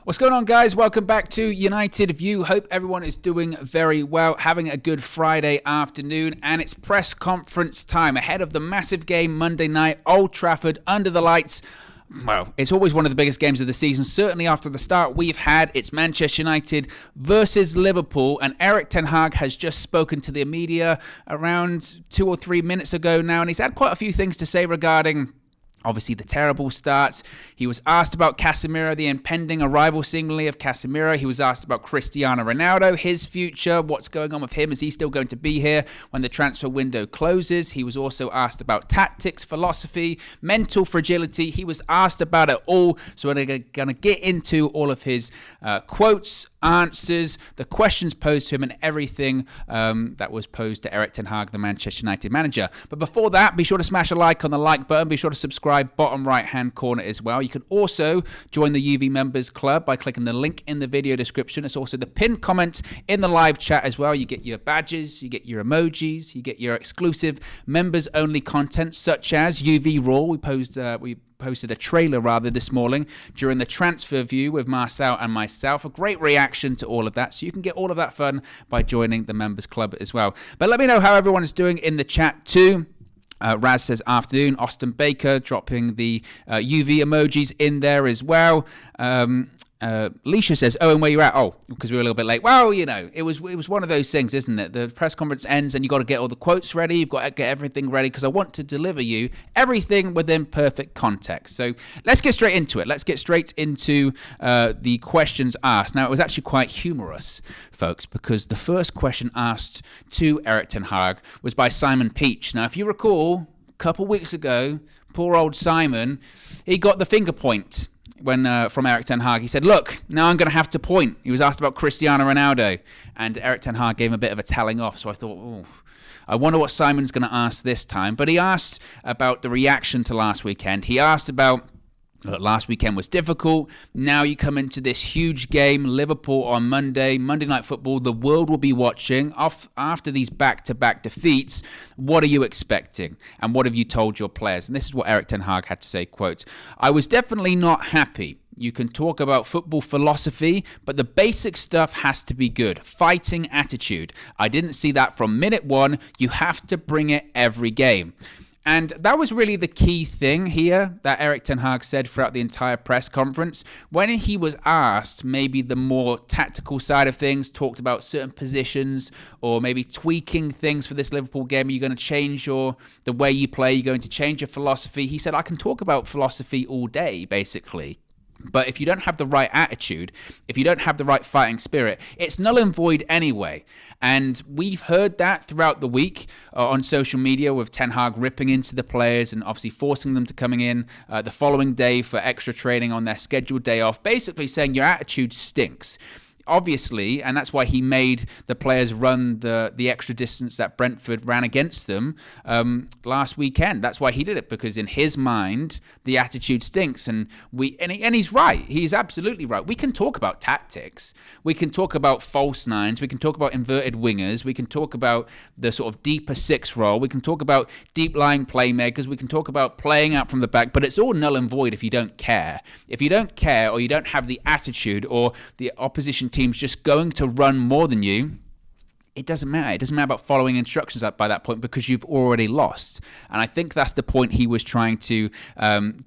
What's going on, guys? Welcome back to United View. Hope everyone is doing very well, having a good Friday afternoon, and it's press conference time ahead of the massive game Monday night, Old Trafford, under the lights. Well, it's always one of the biggest games of the season, certainly after the start we've had. It's Manchester United versus Liverpool, and Erik ten Hag has just spoken to the media around 2 or 3 minutes ago now, and he's had quite a few things to say regarding obviously the terrible starts. He was asked about Casemiro, the impending arrival seemingly of Casemiro. He was asked about Cristiano Ronaldo, his future, what's going on with him. Is he still going to be here when the transfer window closes? He was also asked about tactics, philosophy, mental fragility. He was asked about it all. So we're going to get into all of his quotes, answers, the questions posed to him, and everything that was posed to Erik ten Hag, the Manchester United manager. But before that, be sure to smash a like on the like button. Be sure to subscribe bottom right hand corner as well. You can also join the UV members club by clicking the link in the video description. It's also the pinned comment in the live chat as well. You get your badges, you get your emojis, you get your exclusive members only content such as UV Raw. We posted a trailer this morning during the transfer view with Marcel and myself. A great reaction to all of that. So you can get all of that fun by joining the members club as well. But let me know how everyone is doing in the chat too. Raz says afternoon. Austin Baker dropping the UV emojis in there as well. Leisha says, Owen, where you at? Oh, because we were a little bit late. Well, you know, it was one of those things, isn't it? The press conference ends and you got to get all the quotes ready. You've got to get everything ready because I want to deliver you everything within perfect context. So let's get straight into it. Let's get straight into the questions asked. Now, it was actually quite humorous, folks, because the first question asked to Erik ten Hag was by Simon Peach. Now, if you recall, a couple weeks ago, poor old Simon, he got the finger point from Erik ten Hag. He said, look, now I'm going to have to point. He was asked about Cristiano Ronaldo, and Erik ten Hag gave him a bit of a telling off. So I thought, I wonder what Simon's going to ask this time. But he asked about the reaction to last weekend. He asked about last weekend was difficult. Now you come into this huge game, Liverpool on Monday Night Football. The world will be watching. After these back-to-back defeats, what are you expecting? And what have you told your players? And this is what Erik ten Hag had to say, quote, I was definitely not happy. You can talk about football philosophy, but the basic stuff has to be good. Fighting attitude. I didn't see that from minute one. You have to bring it every game. And that was really the key thing here that Erik ten Hag said throughout the entire press conference. When he was asked maybe the more tactical side of things, talked about certain positions or maybe tweaking things for this Liverpool game. Are you going to change the way you play? Are you going to change your philosophy? He said, I can talk about philosophy all day, basically. But if you don't have the right attitude, if you don't have the right fighting spirit, it's null and void anyway. And we've heard that throughout the week on social media with Ten Hag ripping into the players and obviously forcing them to coming in the following day for extra training on their scheduled day off, basically saying your attitude stinks. Obviously, and that's why he made the players run the extra distance that Brentford ran against them last weekend. That's why he did it, because in his mind, the attitude stinks. And he's right. He's absolutely right. We can talk about tactics. We can talk about false nines. We can talk about inverted wingers. We can talk about the sort of deeper six role. We can talk about deep lying playmakers. We can talk about playing out from the back. But it's all null and void if you don't care. If you don't care, or you don't have the attitude, or the opposition team's just going to run more than you, it doesn't matter. It doesn't matter about following instructions up by that point because you've already lost. And I think that's the point he was trying to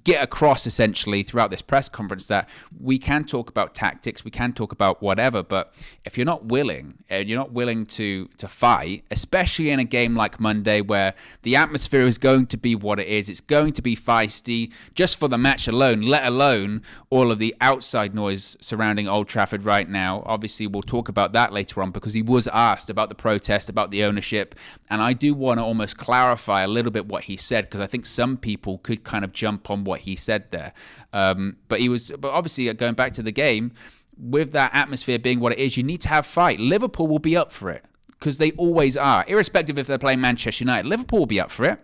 get across essentially throughout this press conference, that we can talk about tactics, we can talk about whatever, but if you're not willing to fight, especially in a game like Monday where the atmosphere is going to be what it is, it's going to be feisty just for the match alone, let alone all of the outside noise surrounding Old Trafford right now. Obviously, we'll talk about that later on because he was asked about the protest, about the ownership, and I do want to almost clarify a little bit what he said because I think some people could kind of jump on what he said there. But obviously going back to the game, with that atmosphere being what it is, you need to have fight. Liverpool will be up for it because they always are, irrespective if they're playing Manchester United. Liverpool will be up for it.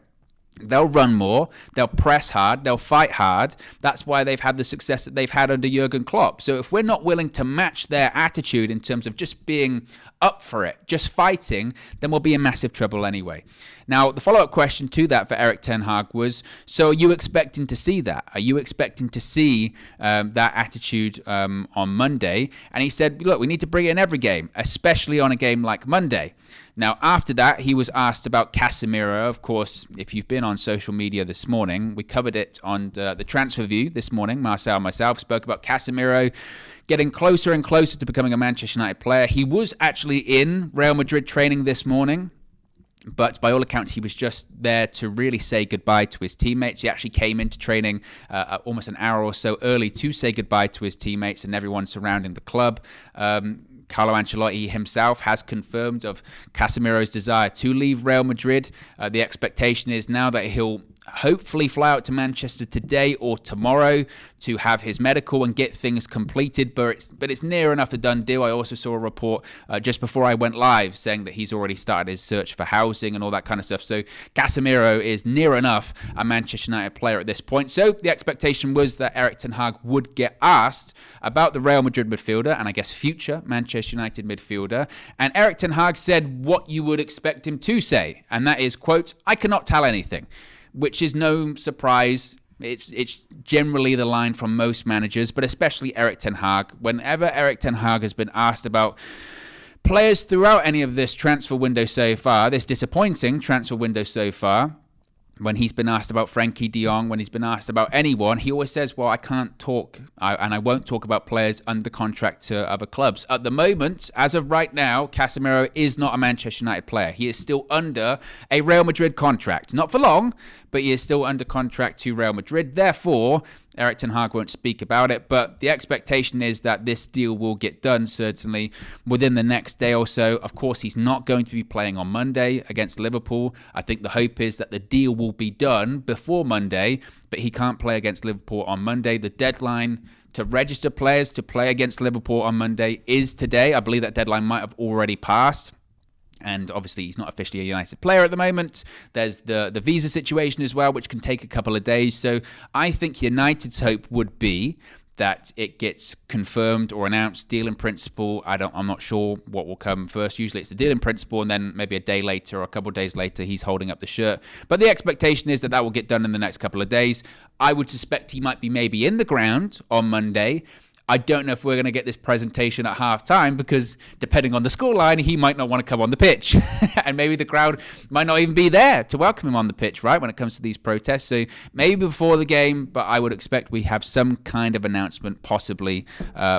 They'll run more, they'll press hard, they'll fight hard. That's why they've had the success that they've had under Jurgen Klopp. So if we're not willing to match their attitude in terms of just being up for it, just fighting, then we'll be in massive trouble anyway. Now, the follow-up question to that for Erik ten Hag was, so are you expecting to see that? Are you expecting to see that attitude on Monday? And he said, look, we need to bring it in every game, especially on a game like Monday. Now, after that, he was asked about Casemiro. Of course, if you've been on social media this morning, we covered it on the Transfer View this morning. Marcel and myself spoke about Casemiro getting closer and closer to becoming a Manchester United player. He was actually in Real Madrid training this morning, but by all accounts, he was just there to really say goodbye to his teammates. He actually came into training almost an hour or so early to say goodbye to his teammates and everyone surrounding the club. Carlo Ancelotti himself has confirmed of Casemiro's desire to leave Real Madrid. The expectation is now that he'll hopefully fly out to Manchester today or tomorrow to have his medical and get things completed, but it's near enough a done deal. I also saw a report just before I went live saying that he's already started his search for housing and all that kind of stuff. So Casemiro is near enough a Manchester United player at this point. So the expectation was that Erik ten Hag would get asked about the Real Madrid midfielder and I guess future Manchester United midfielder. And Erik ten Hag said what you would expect him to say, and that is, quote, "I cannot tell anything," which is no surprise. It's generally the line from most managers, but especially Erik ten Hag. Whenever Erik ten Hag has been asked about players throughout any of this transfer window so far, this disappointing transfer window so far, when he's been asked about Frankie de Jong, when he's been asked about anyone, he always says, well, I can't talk, and I won't talk about players under contract to other clubs. At the moment, as of right now, Casemiro is not a Manchester United player. He is still under a Real Madrid contract. Not for long, but he is still under contract to Real Madrid. Therefore, Erik ten Hag won't speak about it, but the expectation is that this deal will get done certainly within the next day or so. Of course, he's not going to be playing on Monday against Liverpool. I think the hope is that the deal will be done before Monday, but he can't play against Liverpool on Monday. The deadline to register players to play against Liverpool on Monday is today. I believe that deadline might have already passed. And obviously, he's not officially a United player at the moment. There's the visa situation as well, which can take a couple of days. So I think United's hope would be that it gets confirmed or announced, deal in principle. I'm not sure what will come first. Usually it's the deal in principle, and then maybe a day later or a couple of days later, he's holding up the shirt. But the expectation is that will get done in the next couple of days. I would suspect he might be maybe in the ground on Monday. I don't know if we're going to get this presentation at half-time because depending on the scoreline, he might not want to come on the pitch. And maybe the crowd might not even be there to welcome him on the pitch, right, when it comes to these protests. So maybe before the game, but I would expect we have some kind of announcement possibly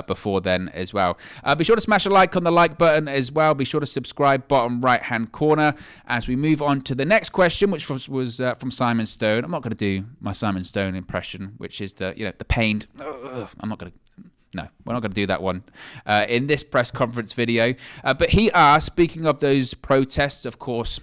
before then as well. Be sure to smash a like on the like button as well. Be sure to subscribe, bottom right-hand corner, as we move on to the next question, which was from Simon Stone. I'm not going to do my Simon Stone impression, which is the pained. I'm not going to. No, we're not going to do that one in this press conference video. But he asked, speaking of those protests, of course,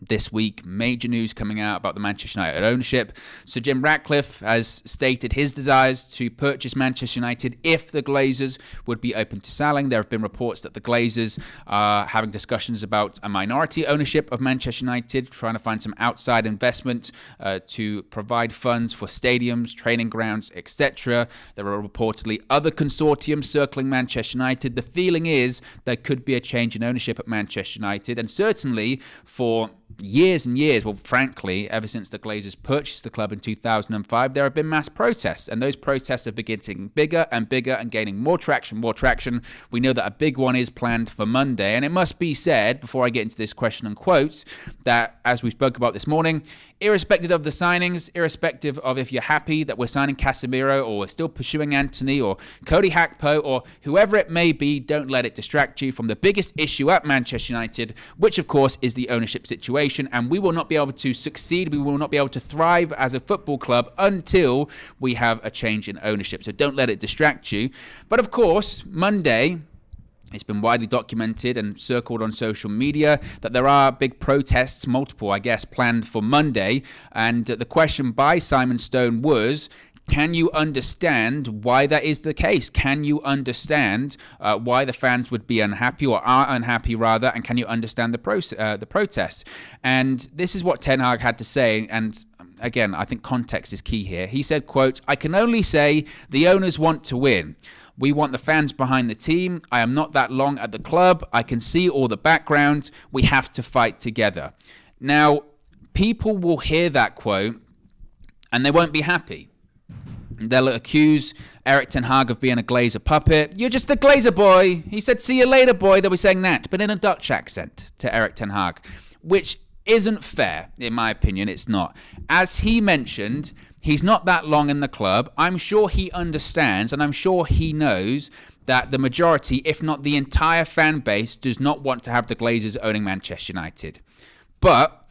this week, major news coming out about the Manchester United ownership. So Jim Ratcliffe has stated his desires to purchase Manchester United if the Glazers would be open to selling. There have been reports that the Glazers are having discussions about a minority ownership of Manchester United, trying to find some outside investment to provide funds for stadiums, training grounds, etc. There are reportedly other consortiums circling Manchester United. The feeling is there could be a change in ownership at Manchester United, and certainly for years and years, well, frankly, ever since the Glazers purchased the club in 2005, there have been mass protests, and those protests are getting bigger and bigger and gaining more traction. We know that a big one is planned for Monday, and it must be said, before I get into this question and quote, that as we spoke about this morning, irrespective of the signings, irrespective of if you're happy that we're signing Casemiro or we're still pursuing Anthony or Cody Gakpo or whoever it may be, don't let it distract you from the biggest issue at Manchester United, which of course is the ownership situation. And we will not be able to succeed, we will not be able to thrive as a football club until we have a change in ownership. So don't let it distract you. But of course, Monday, it's been widely documented and circled on social media that there are big protests, multiple, I guess, planned for Monday. And the question by Simon Stone was, Can you understand why that is the case? Can you understand why the fans would be unhappy or are unhappy rather? And can you understand the protests? And this is what Ten Hag had to say. And again, I think context is key here. He said, quote, "I can only say the owners want to win. We want the fans behind the team. I am not that long at the club. I can see all the background. We have to fight together." Now, people will hear that quote and they won't be happy. They'll accuse Erik ten Hag of being a Glazer puppet. "You're just a Glazer boy." He said, "See you later, boy." They'll be saying that, but in a Dutch accent to Erik ten Hag, which isn't fair, in my opinion. It's not. As he mentioned, he's not that long in the club. I'm sure he understands, and I'm sure he knows that the majority, if not the entire fan base, does not want to have the Glazers owning Manchester United. But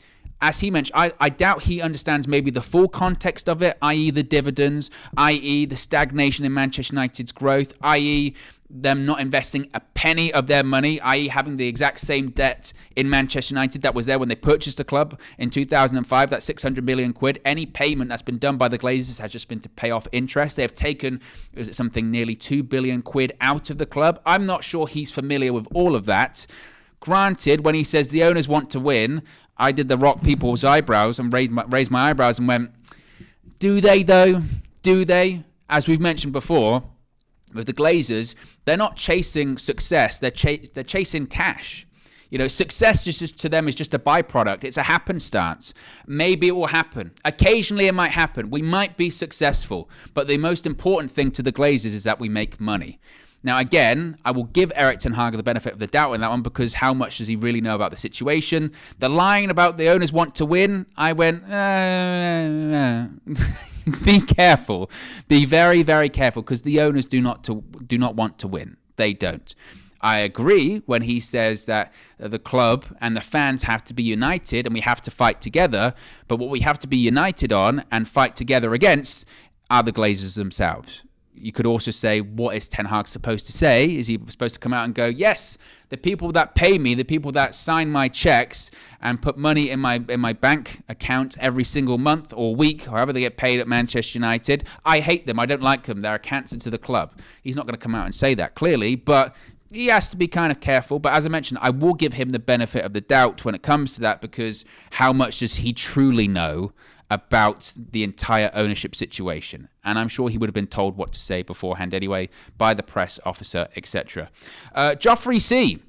as he mentioned, I doubt he understands maybe the full context of it, i.e. the dividends, i.e. the stagnation in Manchester United's growth, i.e. them not investing a penny of their money, i.e. having the exact same debt in Manchester United that was there when they purchased the club in 2005, that 600 million quid. Any payment that's been done by the Glazers has just been to pay off interest. They have taken, is it something nearly 2 billion quid out of the club? I'm not sure he's familiar with all of that. Granted, when he says the owners want to win, I did the rock people's eyebrows and raised my eyebrows and went, do they though? Do they? As we've mentioned before, with the Glazers, they're not chasing success. They're chasing cash. You know, success just to them is just a byproduct. It's a happenstance. Maybe it will happen. Occasionally it might happen. We might be successful. But the most important thing to the Glazers is that we make money. Now, again, I will give Erik ten Hag the benefit of the doubt in that one, because how much does he really know about the situation? The line about the owners want to win, I went, be careful. Be very, very careful, because the owners do not want to win. They don't. I agree when he says that the club and the fans have to be united and we have to fight together. But what we have to be united on and fight together against are the Glazers themselves. You could also say, what is Ten Hag supposed to say? Is he supposed to come out and go, yes, the people that pay me, the people that sign my checks and put money in my bank account every single month or week, however they get paid at Manchester United, I hate them. I don't like them. They're a cancer to the club. He's not going to come out and say that clearly, but he has to be kind of careful. But as I mentioned, I will give him the benefit of the doubt when it comes to that, because how much does he truly know about the entire ownership situation? And I'm sure he would have been told what to say beforehand anyway by the press officer, etc. Joffrey C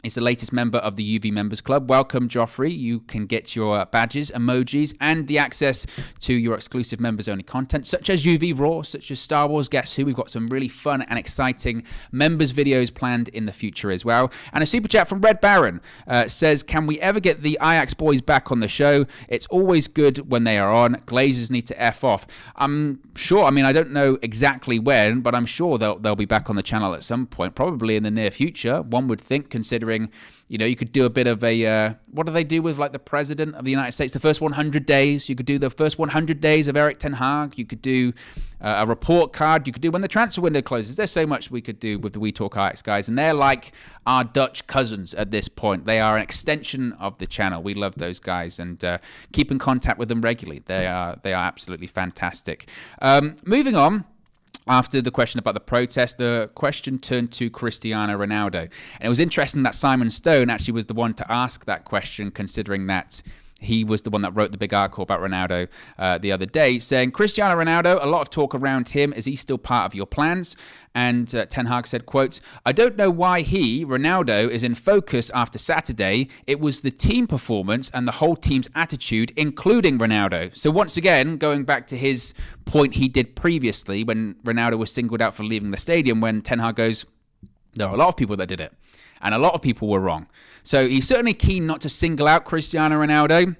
is the latest member of the UV Members Club. Welcome, Joffrey. You can get your badges, emojis, and the access to your exclusive members-only content, such as UV Raw, such as Star Wars Guess Who. We've got some really fun and exciting members videos planned in the future as well. And a super chat from Red Baron says, can we ever get the Ajax boys back on the show? It's always good when they are on. Glazers need to F off. I'm sure, I mean, I don't know exactly when, but I'm sure they'll be back on the channel at some point, probably in the near future, one would think, considering, you know, you could do a bit of a, what do they do with like the president of the United States? The first 100 days. You could do the first 100 days of Erik ten Hag. You could do a report card. You could do when the transfer window closes. There's so much we could do with the We Talk Ajax guys. And they're like our Dutch cousins at this point. They are an extension of the channel. We love those guys and keep in contact with them regularly. They are absolutely fantastic. Moving on. After the question about the protest, the question turned to Cristiano Ronaldo. And it was interesting that Simon Stone actually was the one to ask that question, considering that he was the one that wrote the big article about Ronaldo the other day, saying, Cristiano Ronaldo, a lot of talk around him. Is he still part of your plans? And Ten Hag said, quote, I don't know why Ronaldo, is in focus after Saturday. It was the team performance and the whole team's attitude, including Ronaldo. So once again, going back to his point he did previously when Ronaldo was singled out for leaving the stadium, when Ten Hag goes, there are a lot of people that did it. And a lot of people were wrong. So he's certainly keen not to single out Cristiano Ronaldo.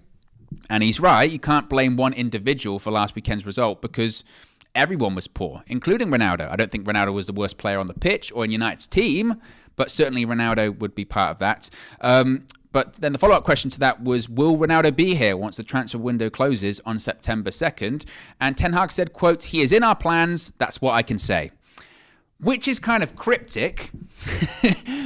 And he's right. You can't blame one individual for last weekend's result, because everyone was poor, including Ronaldo. I don't think Ronaldo was the worst player on the pitch or in United's team, but certainly Ronaldo would be part of that. But then the follow-up question to that was, will Ronaldo be here once the transfer window closes on September 2nd? And Ten Hag said, quote, he is in our plans. That's what I can say. Which is kind of cryptic.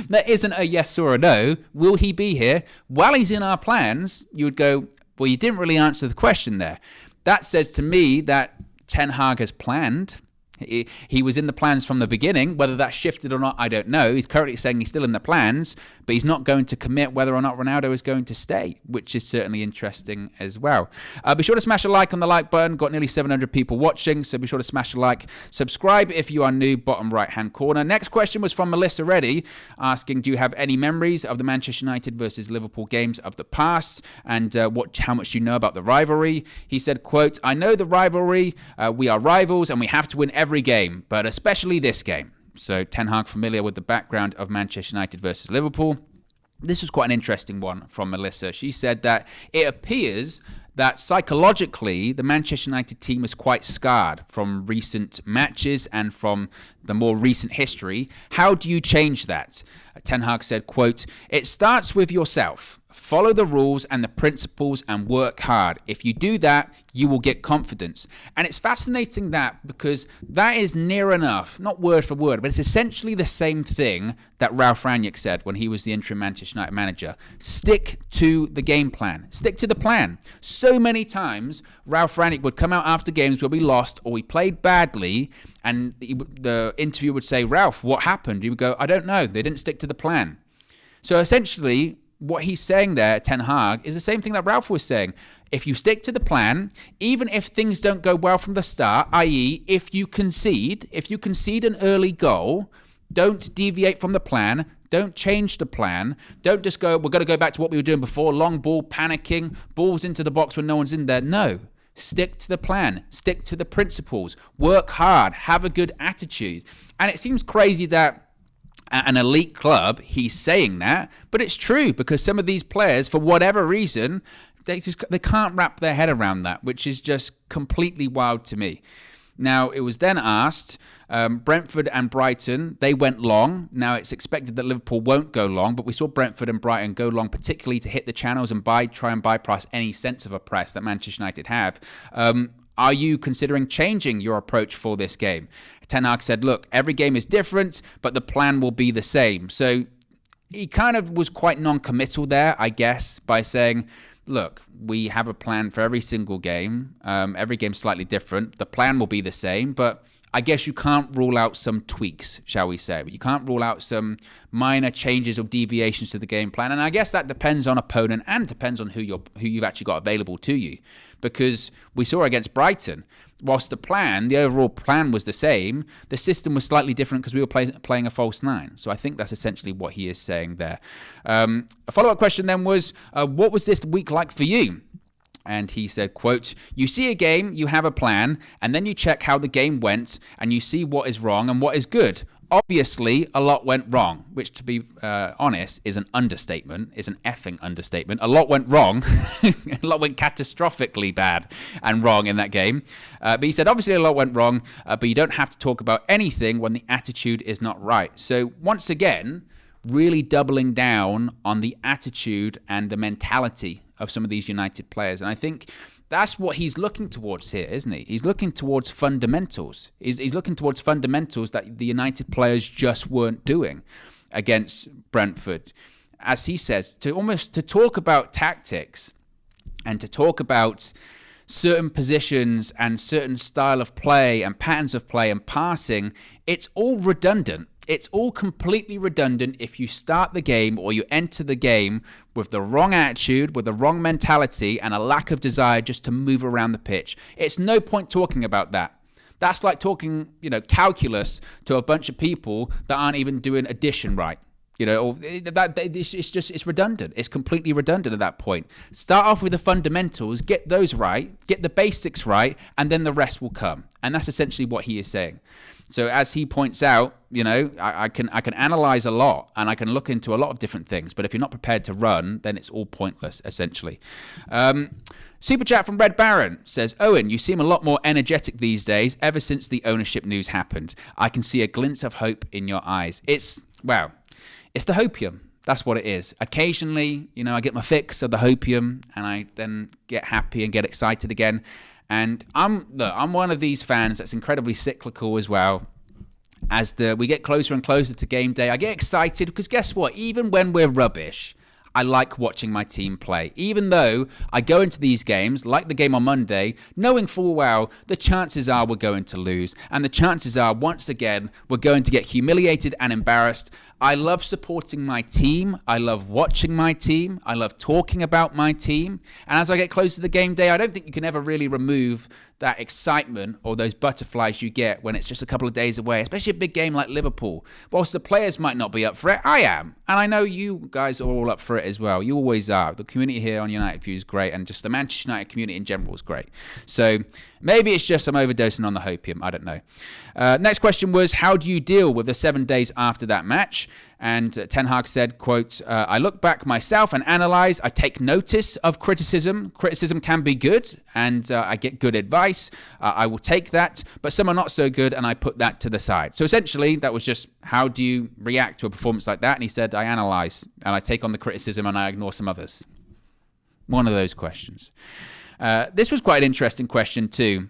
That isn't a yes or a no. Will he be here? While he's in our plans, you would go, well, you didn't really answer the question there. That says to me that Ten Hag has planned. He was in the plans from the beginning. Whether that shifted or not, I don't know. He's currently saying he's still in the plans, but he's not going to commit whether or not Ronaldo is going to stay, which is certainly interesting as well. Be sure to smash a like on the like button. Got nearly 700 people watching, so be sure to smash a like. Subscribe if you are new, bottom right-hand corner. Next question was from Melissa Reddy, asking, do you have any memories of the Manchester United versus Liverpool games of the past, and how much do you know about the rivalry? He said, quote, I know the rivalry. We are rivals, and we have to win every game, but especially this game. So Ten Hag familiar with the background of Manchester United versus Liverpool. This was quite an interesting one from Melissa. She said that it appears that psychologically the Manchester United team is quite scarred from recent matches and from the more recent history. How do you change that? Ten Hag said, quote, it starts with yourself. Follow the rules and the principles and work hard. If you do that, you will get confidence. And it's fascinating that because that is near enough, not word for word, but it's essentially the same thing that Ralf Rangnick said when he was the interim Manchester United manager. Stick to the game plan. Stick to the plan. So many times, Ralf Rangnick would come out after games where we lost or we played badly, and the interviewer would say, Ralf, what happened? He would go, I don't know. They didn't stick to the plan. So essentially, what he's saying there, Ten Hag, is the same thing that Ralf was saying. If you stick to the plan, even if things don't go well from the start, i.e. if you concede an early goal, don't deviate from the plan. Don't change the plan. Don't just go, we're going to go back to what we were doing before, long ball, panicking, balls into the box when no one's in there. No. Stick to the plan. Stick to the principles. Work hard. Have a good attitude. And it seems crazy that at an elite club, he's saying that, but it's true because some of these players, for whatever reason, they can't wrap their head around that, which is just completely wild to me. Now, it was then asked, Brentford and Brighton, they went long. Now, it's expected that Liverpool won't go long, but we saw Brentford and Brighton go long, particularly to hit the channels and try and bypass any sense of a press that Manchester United have. Are you considering changing your approach for this game? Ten Hag said, look, every game is different, but the plan will be the same. So he kind of was quite non-committal there, I guess, by saying, look, we have a plan for every single game. Every game's slightly different. The plan will be the same, but I guess you can't rule out some tweaks, shall we say. You can't rule out some minor changes or deviations to the game plan. And I guess that depends on opponent and depends on who you've actually got available to you. Because we saw against Brighton, whilst the overall plan was the same, the system was slightly different because we were playing a false nine. So I think that's essentially what he is saying there. A follow-up question then was, what was this week like for you? And he said, quote, you see a game, you have a plan, and then you check how the game went, and you see what is wrong and what is good. Obviously, a lot went wrong, which, to be honest, is an understatement. It's an effing understatement. A lot went wrong. A lot went catastrophically bad and wrong in that game. But he said, obviously, a lot went wrong, but you don't have to talk about anything when the attitude is not right. So, once again, really doubling down on the attitude and the mentality of some of these United players. And I think that's what he's looking towards here, isn't he? He's looking towards fundamentals. He's looking towards fundamentals that the United players just weren't doing against Brentford. As he says, to talk about tactics and to talk about certain positions and certain style of play and patterns of play and passing, it's all redundant. It's all completely redundant if you start the game or you enter the game with the wrong attitude, with the wrong mentality, and a lack of desire just to move around the pitch. It's no point talking about that. That's like talking, calculus to a bunch of people that aren't even doing addition right. It's redundant. It's completely redundant at that point. Start off with the fundamentals, get those right, get the basics right, and then the rest will come. And that's essentially what he is saying. So as he points out, I can analyze a lot and I can look into a lot of different things. But if you're not prepared to run, then it's all pointless, essentially. Super chat from Red Baron says, Owen, you seem a lot more energetic these days ever since the ownership news happened. I can see a glint of hope in your eyes. It's the hopium. That's what it is. Occasionally, I get my fix of the hopium and I then get happy and get excited again. And I'm one of these fans that's incredibly cyclical as well. As we get closer and closer to game day, I get excited because guess what? Even when we're rubbish, I like watching my team play. Even though I go into these games, like the game on Monday, knowing full well the chances are we're going to lose. And the chances are, once again, we're going to get humiliated and embarrassed. I love supporting my team. I love watching my team. I love talking about my team. And as I get closer to the game day, I don't think you can ever really remove that excitement or those butterflies you get when it's just a couple of days away, especially a big game like Liverpool. Whilst the players might not be up for it, I am. And I know you guys are all up for it as well. You always are. The community here on United View is great, and just the Manchester United community in general is great. So maybe it's just I'm overdosing on the hopium. I don't know. Next question was, how do you deal with the 7 days after that match? And Ten Hag said, quote, I look back myself and analyze. I take notice of criticism. Criticism can be good, and I get good advice. I will take that, but some are not so good, and I put that to the side. So essentially, that was just, how do you react to a performance like that? And he said, I analyze, and I take on the criticism, and I ignore some others. One of those questions. This was quite an interesting question too.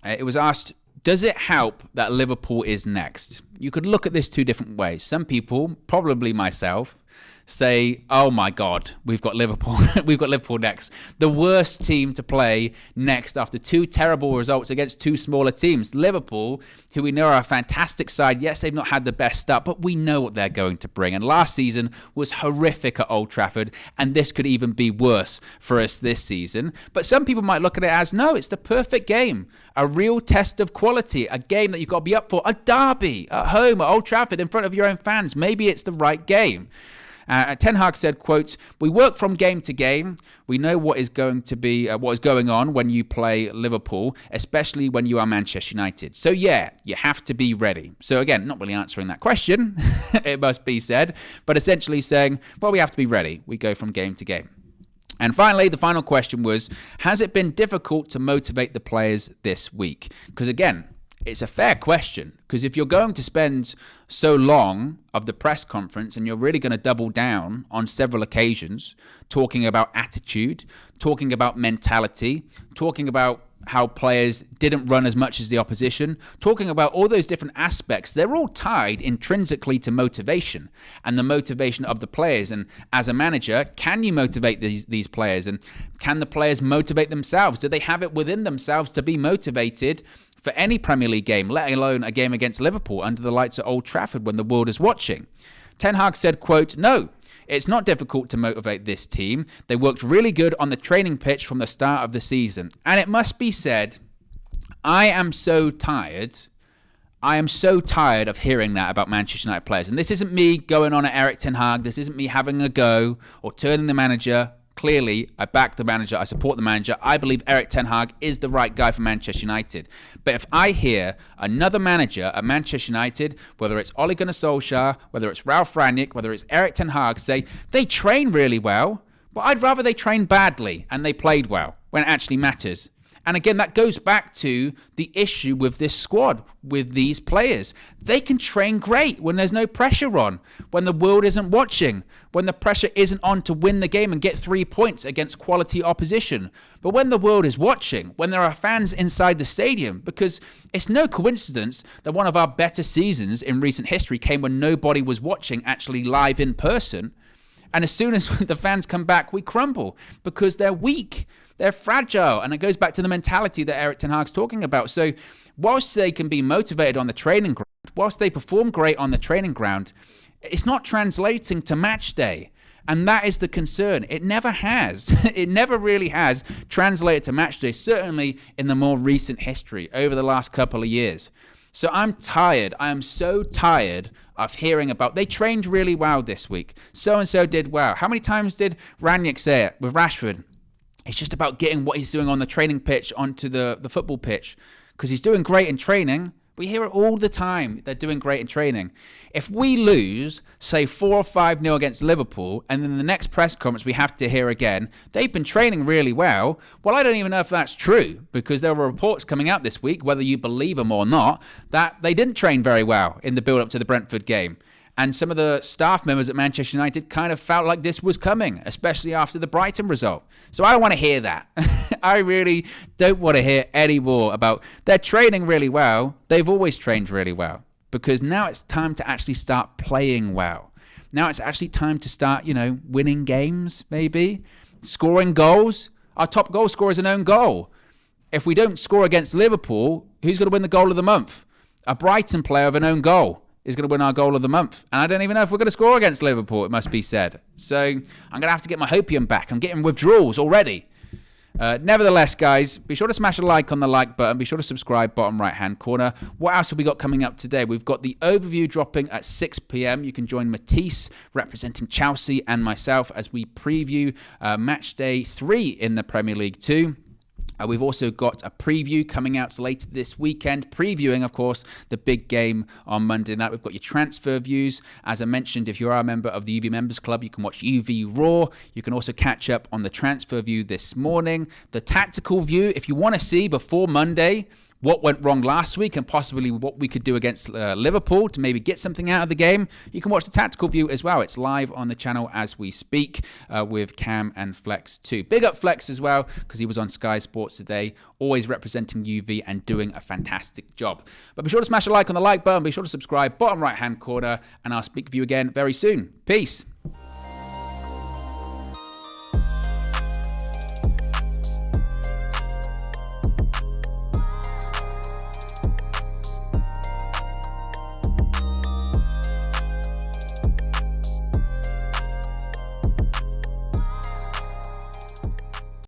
It was asked, does it help that Liverpool is next? You could look at this two different ways. Some people, probably myself, say, oh my God, we've got Liverpool. We've got Liverpool next. The worst team to play next after two terrible results against two smaller teams. Liverpool, who we know are a fantastic side. Yes, they've not had the best start, but we know what they're going to bring. And last season was horrific at Old Trafford, and this could even be worse for us this season. But some people might look at it as, no, it's the perfect game. A real test of quality, a game that you've got to be up for, a derby at home at Old Trafford in front of your own fans. Maybe it's the right game. Ten Hag said, quote, we work from game to game. We know what is going on when you play Liverpool, especially when you are Manchester United. So yeah, you have to be ready. So again, not really answering that question, it must be said, but essentially saying, well, we have to be ready. We go from game to game. And finally, the final question was, has it been difficult to motivate the players this week? Because again, it's a fair question, because if you're going to spend so long of the press conference and you're really going to double down on several occasions, talking about attitude, talking about mentality, talking about how players didn't run as much as the opposition, talking about all those different aspects, they're all tied intrinsically to motivation and the motivation of the players. And as a manager, can you motivate these players? And can the players motivate themselves? Do they have it within themselves to be motivated for any Premier League game, let alone a game against Liverpool under the lights at Old Trafford when the world is watching? Ten Hag said, quote, no, it's not difficult to motivate this team. They worked really good on the training pitch from the start of the season. And it must be said, I am so tired of hearing that about Manchester United players. And this isn't me going on at Erik Ten Hag. This isn't me having a go or turning the manager. Clearly, I back the manager. I support the manager. I believe Erik Ten Hag is the right guy for Manchester United. But if I hear another manager at Manchester United, whether it's Ole Gunnar Solskjaer, whether it's Ralf Rangnick, whether it's Erik Ten Hag, say they train really well, but I'd rather they train badly and they played well when it actually matters. And again, that goes back to the issue with this squad, with these players. They can train great when there's no pressure on, when the world isn't watching, when the pressure isn't on to win the game and get 3 points against quality opposition. But when the world is watching, when there are fans inside the stadium, because it's no coincidence that one of our better seasons in recent history came when nobody was watching actually live in person. And as soon as the fans come back, we crumble because they're weak. They're fragile, and it goes back to the mentality that Erik Ten Hag's talking about. So whilst they can be motivated on the training ground, whilst they perform great on the training ground, it's not translating to match day. And that is the concern. It never has. It never really has translated to match day, certainly in the more recent history over the last couple of years. So I'm tired. I am so tired of hearing about, they trained really well this week. So-and-so did well. How many times did Rangnick say it with Rashford? It's just about getting what he's doing on the training pitch onto the football pitch, because he's doing great in training. We hear it all the time. They're doing great in training. If we lose, say 4 or 5-0 against Liverpool, and then the next press conference we have to hear again, they've been training really well. Well, I don't even know if that's true, because there were reports coming out this week, whether you believe them or not, that they didn't train very well in the build-up to the Brentford game. And some of the staff members at Manchester United kind of felt like this was coming, especially after the Brighton result. So I don't want to hear that. I really don't want to hear any more about they're training really well. They've always trained really well, because now it's time to actually start playing well. Now it's actually time to start, winning games, maybe. Scoring goals. Our top goal scorer is an own goal. If we don't score against Liverpool, who's going to win the goal of the month? A Brighton player of an own goal is going to win our goal of the month. And I don't even know if we're going to score against Liverpool, it must be said. So I'm going to have to get my hopium back. I'm getting withdrawals already. Nevertheless, guys, be sure to smash a like on the like button. Be sure to subscribe, bottom right-hand corner. What else have we got coming up today? We've got the overview dropping at 6 p.m. You can join Matisse, representing Chelsea, and myself as we preview match day 3 in the Premier League 2. We've also got a preview coming out later this weekend, previewing, of course, the big game on Monday night. We've got your transfer views. As I mentioned, if you are a member of the UV Members Club, you can watch UV Raw. You can also catch up on the transfer view this morning. The tactical view, if you want to see before Monday what went wrong last week and possibly what we could do against Liverpool to maybe get something out of the game, you can watch the tactical view as well. It's live on the channel as we speak with Cam and Flex too. Big up Flex as well because he was on Sky Sports today, always representing UV and doing a fantastic job. But be sure to smash a like on the like button. Be sure to subscribe, bottom right-hand corner, and I'll speak with you again very soon. Peace.